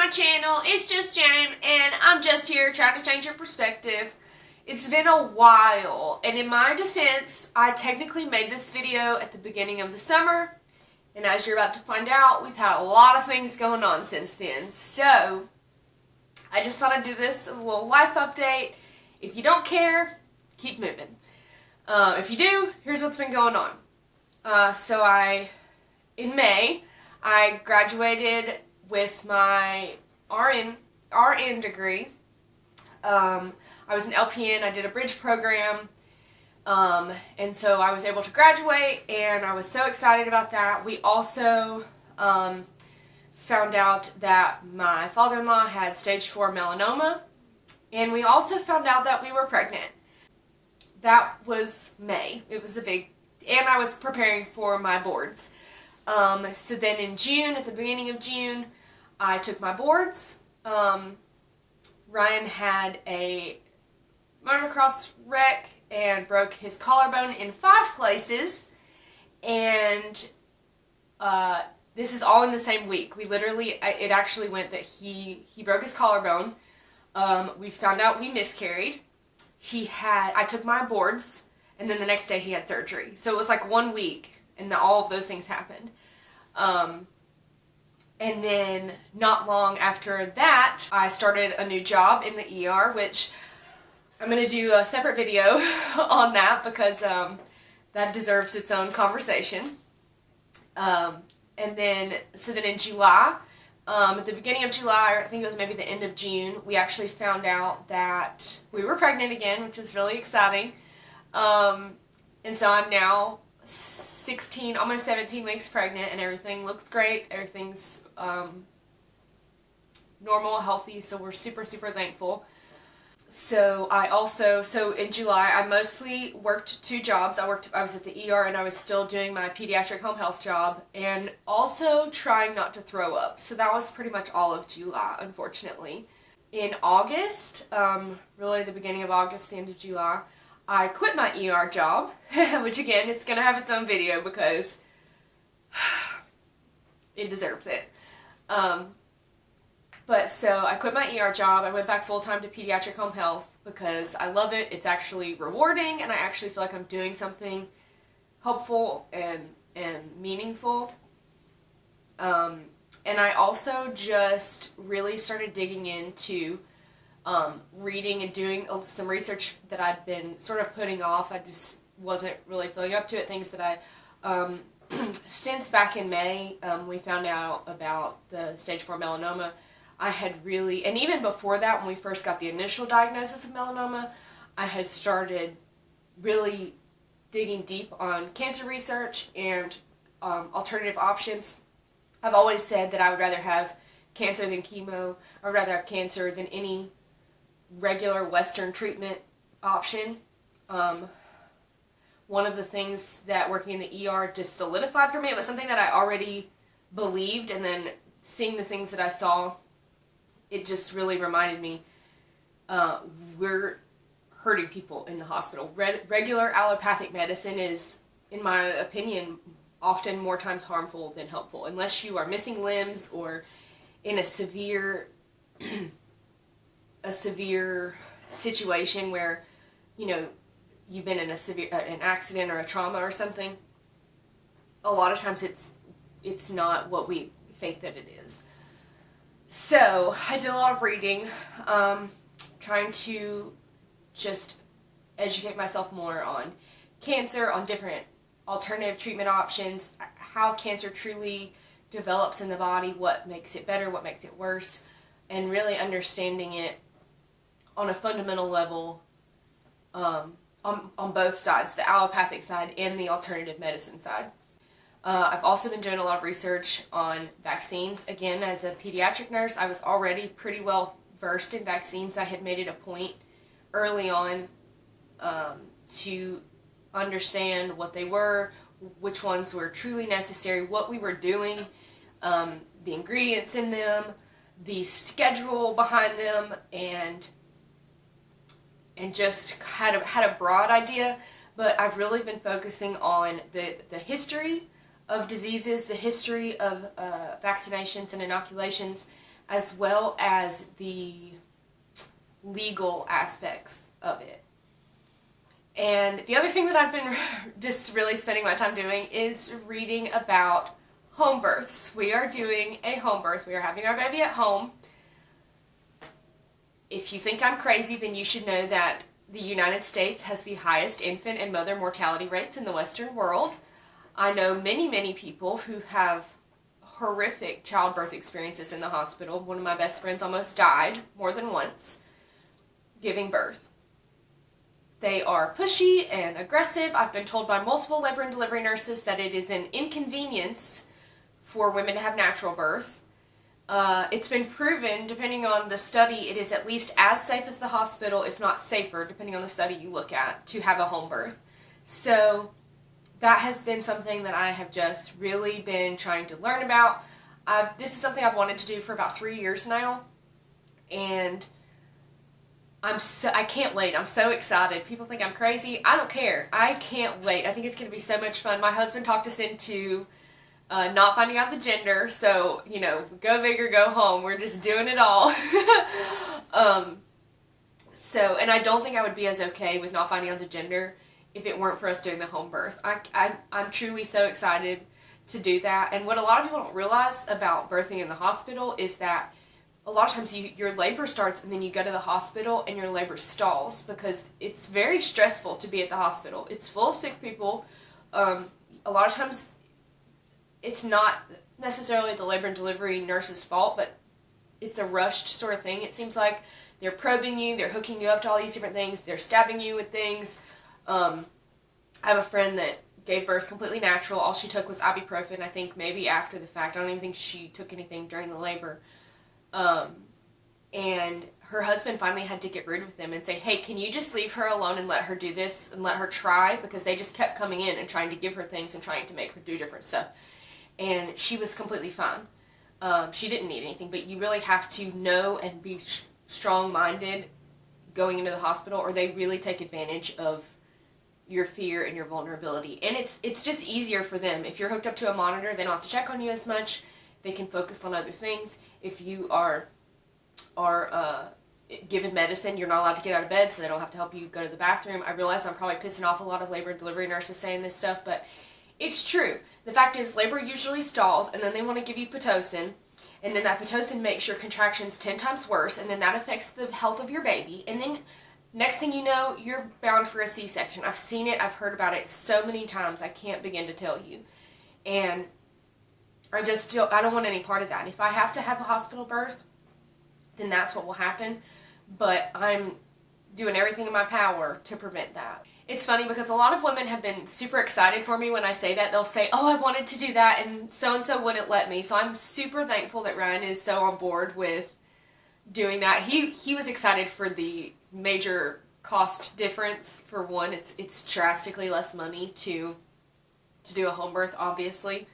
my channel. It's just Jane, and I'm just here trying to change your perspective. It's been a while, and in my defense, I technically made this video at the beginning of the summer, and as you're about to find out, we've had a lot of things going on since then. So, I just thought I'd do this as a little life update. If you don't care, keep moving. If you do, here's what's been going on. In May, I graduated with my RN degree. I was an LPN, I did a bridge program, and so I was able to graduate, and I was so excited about that. We also found out that my father-in-law had stage 4 melanoma, and we also found out that we were pregnant. That was May. It was a big, and I was preparing for my boards. So then in June, at the beginning of June, I took my boards. Ryan had a motocross wreck and broke his collarbone in 5 places, and this is all in the same week. We literally, it actually went that he broke his collarbone. We found out we miscarried. I took my boards, and then the next day he had surgery. So it was like 1 week, and all of those things happened. And then not long after that, I started a new job in the ER, which I'm going to do a separate video on that because that deserves its own conversation. So then in July, at the beginning of July, or I think it was maybe the end of June, we actually found out that we were pregnant again, which was really exciting. And so I'm now 16, almost 17 weeks pregnant, and everything looks great. Everything's normal, healthy, so we're super, super thankful. So in July, I mostly worked 2 jobs. I was at the ER, and I was still doing my pediatric home health job, and also trying not to throw up. So that was pretty much all of July, unfortunately. In August, really the beginning of August, the end of July, I quit my ER job, which again, it's going to have its own video because it deserves it. But so I quit my ER job. I went back full-time to pediatric home health because I love it. It's actually rewarding, and I actually feel like I'm doing something helpful and meaningful. And I also just really started digging into reading and doing some research that I'd been sort of putting off. I just wasn't really feeling up to it. Things that I, since back in May, we found out about the stage 4 melanoma. I had really, and even before that, when we first got the initial diagnosis of melanoma, I had started really digging deep on cancer research and alternative options. I've always said that I would rather have cancer than chemo. I would rather have cancer than any regular Western treatment option. One of the things that working in the ER just solidified for me, it was something that I already believed, and then seeing the things that I saw, it just really reminded me, we're hurting people in the hospital. Regular allopathic medicine is, in my opinion, often more times harmful than helpful, unless you are missing limbs or in a severe situation where, you know, you've been in an accident or a trauma or something. A lot of times it's not what we think that it is. So I did a lot of reading, trying to just educate myself more on cancer, on different alternative treatment options, how cancer truly develops in the body, what makes it better, what makes it worse, and really understanding it on a fundamental level, on both sides, the allopathic side and the alternative medicine side. I've also been doing a lot of research on vaccines. Again, as a pediatric nurse, I was already pretty well versed in vaccines. I had made it a point early on to understand what they were, which ones were truly necessary, what we were doing, the ingredients in them, the schedule behind them, and just had a broad idea. But I've really been focusing on the history of diseases, the history of vaccinations and inoculations, as well as the legal aspects of it. And the other thing that I've been just really spending my time doing is reading about home births. We are doing a home birth. We are having our baby at home. If you think I'm crazy, then you should know that the United States has the highest infant and mother mortality rates in the Western world. I know many, many people who have horrific childbirth experiences in the hospital. One of my best friends almost died more than once giving birth. They are pushy and aggressive. I've been told by multiple labor and delivery nurses that it is an inconvenience for women to have natural birth. It's been proven, depending on the study, it is at least as safe as the hospital, if not safer, depending on the study you look at, to have a home birth. So that has been something that I have just really been trying to learn about. This is something I've wanted to do for about 3 years now, and I can't wait. I'm so excited. People think I'm crazy. I don't care. I can't wait. I think it's going to be so much fun. My husband talked us into not finding out the gender, so, go big or go home. We're just doing it all. And I don't think I would be as okay with not finding out the gender if it weren't for us doing the home birth. I'm truly so excited to do that. And what a lot of people don't realize about birthing in the hospital is that a lot of times your labor starts and then you go to the hospital and your labor stalls because it's very stressful to be at the hospital. It's full of sick people. A lot of times it's not necessarily the labor and delivery nurse's fault, but it's a rushed sort of thing. It seems like they're probing you, they're hooking you up to all these different things, they're stabbing you with things. I have a friend that gave birth completely natural. All she took was ibuprofen, I think maybe after the fact. I don't even think she took anything during the labor. And her husband finally had to get rid of them and say, hey, can you just leave her alone and let her do this and let her try? Because they just kept coming in and trying to give her things and trying to make her do different stuff. And she was completely fine. She didn't need anything, but you really have to know and be strong-minded going into the hospital, or they really take advantage of your fear and your vulnerability. And it's just easier for them. If you're hooked up to a monitor, they don't have to check on you as much. They can focus on other things. If you are given medicine, you're not allowed to get out of bed, so they don't have to help you go to the bathroom. I realize I'm probably pissing off a lot of labor and delivery nurses saying this stuff, but it's true. The fact is, labor usually stalls, and then they want to give you Pitocin, and then that Pitocin makes your contractions 10 times worse, and then that affects the health of your baby, and then next thing you know, you're bound for a C-section. I've seen it, I've heard about it so many times, I can't begin to tell you. And I don't want any part of that. If I have to have a hospital birth, then that's what will happen, but I'm doing everything in my power to prevent that. It's funny because a lot of women have been super excited for me when I say that. They'll say, oh, I wanted to do that, and so-and-so wouldn't let me. So I'm super thankful that Ryan is so on board with doing that. He was excited for the major cost difference. For one, it's drastically less money to do a home birth, obviously.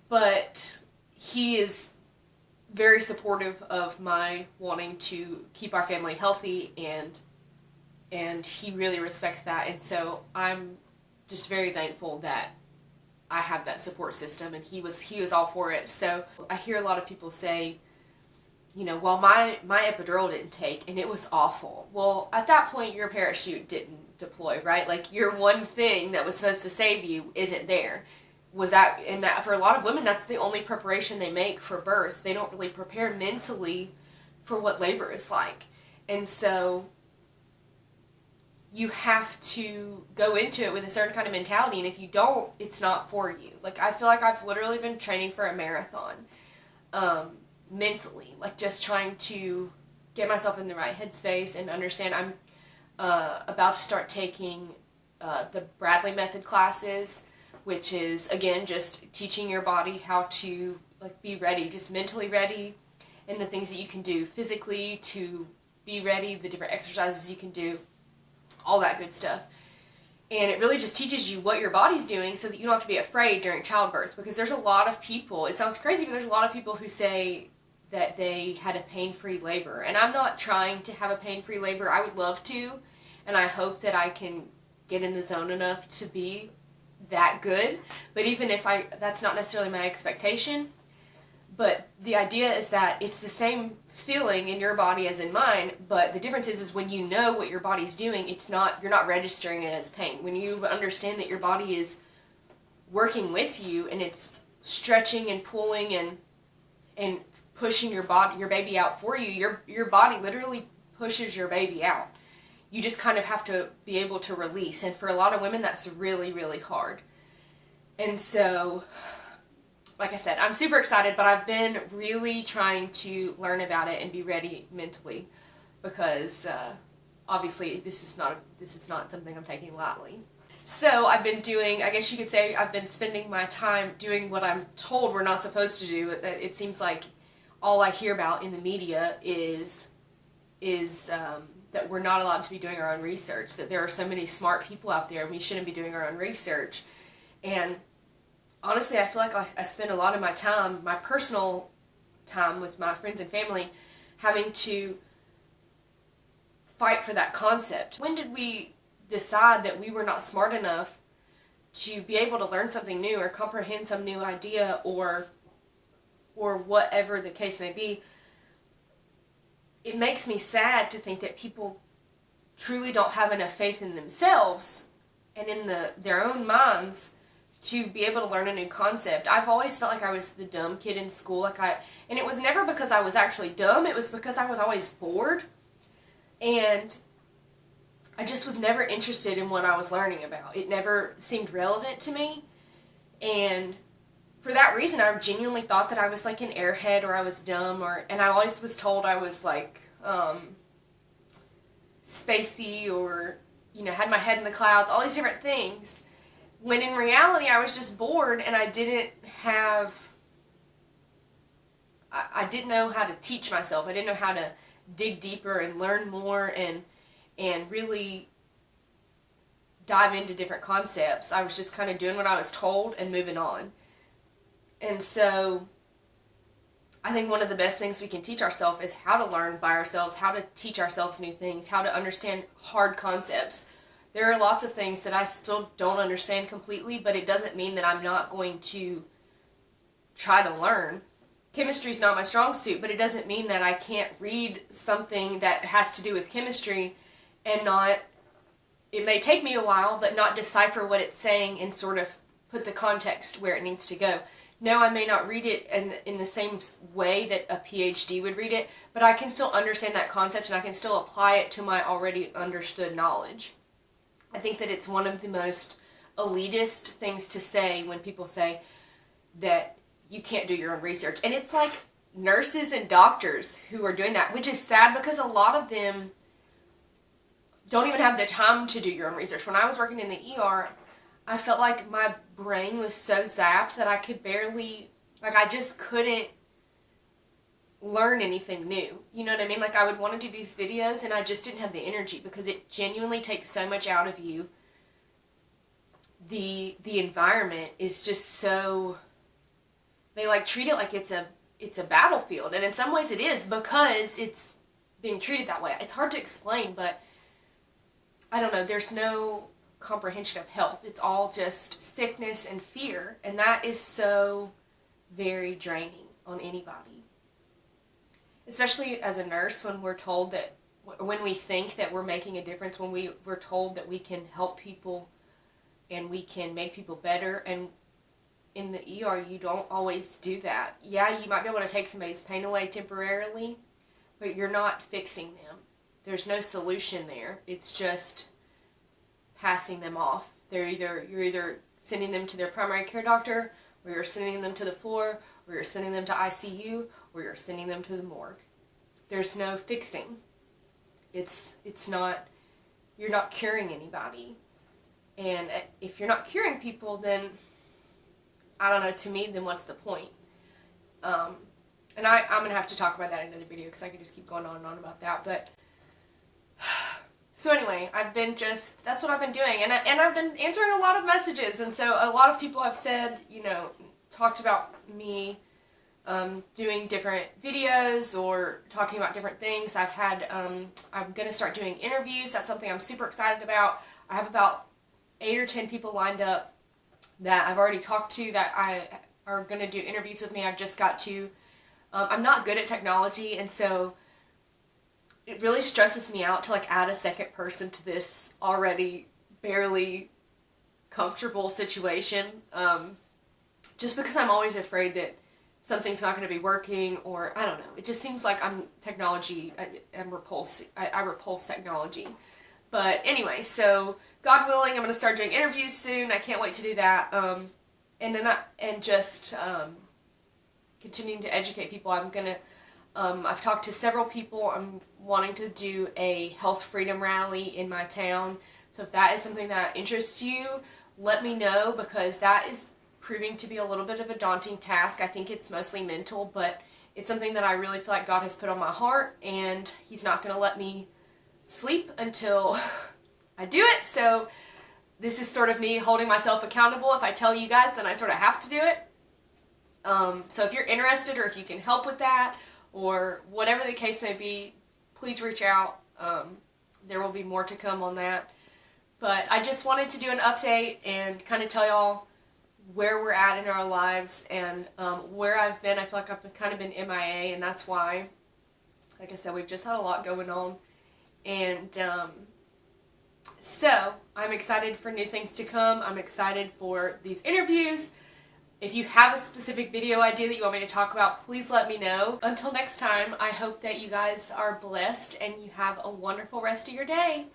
But he is very supportive of my wanting to keep our family healthy, and he really respects that, and so I'm just very thankful that I have that support system, and he was all for it. So I hear a lot of people say, well, my epidural didn't take, and it was awful. Well, at that point, your parachute didn't deploy, right? Like, your one thing that was supposed to save you isn't there. And that for a lot of women, that's the only preparation they make for birth. They don't really prepare mentally for what labor is like. And so you have to go into it with a certain kind of mentality, and if you don't, it's not for you. Like, I feel like I've literally been training for a marathon, mentally, like just trying to get myself in the right headspace and understand. I'm about to start taking the Bradley Method classes, which is, again, just teaching your body how to be ready, just mentally ready, and the things that you can do physically to be ready, the different exercises you can do, all that good stuff. And it really just teaches you what your body's doing so that you don't have to be afraid during childbirth, because there's a lot of people, it sounds crazy, but there's a lot of people who say that they had a pain-free labor. And I'm not trying to have a pain-free labor. I would love to, and I hope that I can get in the zone enough to be that good. But even if that's not necessarily my expectation, But the idea is that it's the same feeling in your body as in mine, but the difference is when you know what your body's doing, you're not registering it as pain. When you understand that your body is working with you and it's stretching and pulling and pushing your baby out for you, your body literally pushes your baby out. You just kind of have to be able to release, and for a lot of women that's really, really hard. And so, like I said, I'm super excited, but I've been really trying to learn about it and be ready mentally, because obviously this is not something I'm taking lightly. So I've been doing, I guess you could say, I've been spending my time doing what I'm told we're not supposed to do. It seems like all I hear about in the media is that we're not allowed to be doing our own research, that there are so many smart people out there and we shouldn't be doing our own research. And honestly, I feel like I spend a lot of my time, my personal time with my friends and family, having to fight for that concept. When did we decide that we were not smart enough to be able to learn something new or comprehend some new idea or whatever the case may be? It makes me sad to think that people truly don't have enough faith in themselves and in their own minds to be able to learn a new concept. I've always felt like I was the dumb kid in school, and it was never because I was actually dumb, it was because I was always bored, and I just was never interested in what I was learning about. It never seemed relevant to me, and for that reason, I genuinely thought that I was like an airhead, or I was dumb, and I always was told I was like spacey, or had my head in the clouds, all these different things. When in reality, I was just bored, and I didn't know how to teach myself. I didn't know how to dig deeper and learn more and really dive into different concepts. I was just kind of doing what I was told and moving on. And so I think one of the best things we can teach ourselves is how to learn by ourselves, how to teach ourselves new things, how to understand hard concepts. There are lots of things that I still don't understand completely, but it doesn't mean that I'm not going to try to learn. Chemistry is not my strong suit, but it doesn't mean that I can't read something that has to do with chemistry and it may take me a while, but not decipher what it's saying and sort of put the context where it needs to go. No, I may not read it in the same way that a PhD would read it, but I can still understand that concept and I can still apply it to my already understood knowledge. I think that it's one of the most elitist things to say when people say that you can't do your own research. And it's like nurses and doctors who are doing that, which is sad because a lot of them don't even have the time to do your own research. When I was working in the ER, I felt like my brain was so zapped that I could barely, I just couldn't learn anything new. You know what I mean? I would want to do these videos and I just didn't have the energy because it genuinely takes so much out of you. The environment is just so, they treat it like it's a battlefield, and in some ways it is because it's being treated that way. It's hard to explain, but I don't know, there's no comprehension of health. It's all just sickness and fear, and that is so very draining on anybody. Especially as a nurse, when we're told that, when we think that we're making a difference, when we're told that we can help people and we can make people better, and in the ER you don't always do that. Yeah, you might be able to take somebody's pain away temporarily, but you're not fixing them. There's no solution there. It's just passing them off. You're either sending them to their primary care doctor, or you're sending them to the floor, or you're sending them to ICU, or you're sending them to the morgue. There's no fixing. It's not, you're not curing anybody. And if you're not curing people, then, I don't know, to me, then what's the point? And I'm going to have to talk about that in another video because I could just keep going on and on about that. But, so anyway, that's what I've been doing. And I've been answering a lot of messages. And so a lot of people have said, talked about me doing different videos or talking about different things. I'm going to start doing interviews. That's something I'm super excited about. I have about 8 or 10 people lined up that I've already talked to that are going to do interviews with me. I've just got to I'm not good at technology, and so it really stresses me out to like add a second person to this already barely comfortable situation. Just because I'm always afraid that something's not going to be working, or I don't know. It just seems like I'm technology. I repulse technology. But anyway, so God willing, I'm going to start doing interviews soon. I can't wait to do that. And just continuing to educate people. I've talked to several people. I'm wanting to do a health freedom rally in my town. So if that is something that interests you, let me know, because that is proving to be a little bit of a daunting task. I think it's mostly mental, but it's something that I really feel like God has put on my heart, and He's not going to let me sleep until I do it. So this is sort of me holding myself accountable. If I tell you guys, then I sort of have to do it. So if you're interested, or if you can help with that, or whatever the case may be, please reach out. There will be more to come on that. But I just wanted to do an update and kind of tell y'all where we're at in our lives, and where I've been. I feel like I've kind of been MIA, and that's why, like I said, we've just had a lot going on. And so I'm excited for new things to come. I'm excited for these interviews. If you have a specific video idea that you want me to talk about, please let me know. Until next time, I hope that you guys are blessed and you have a wonderful rest of your day.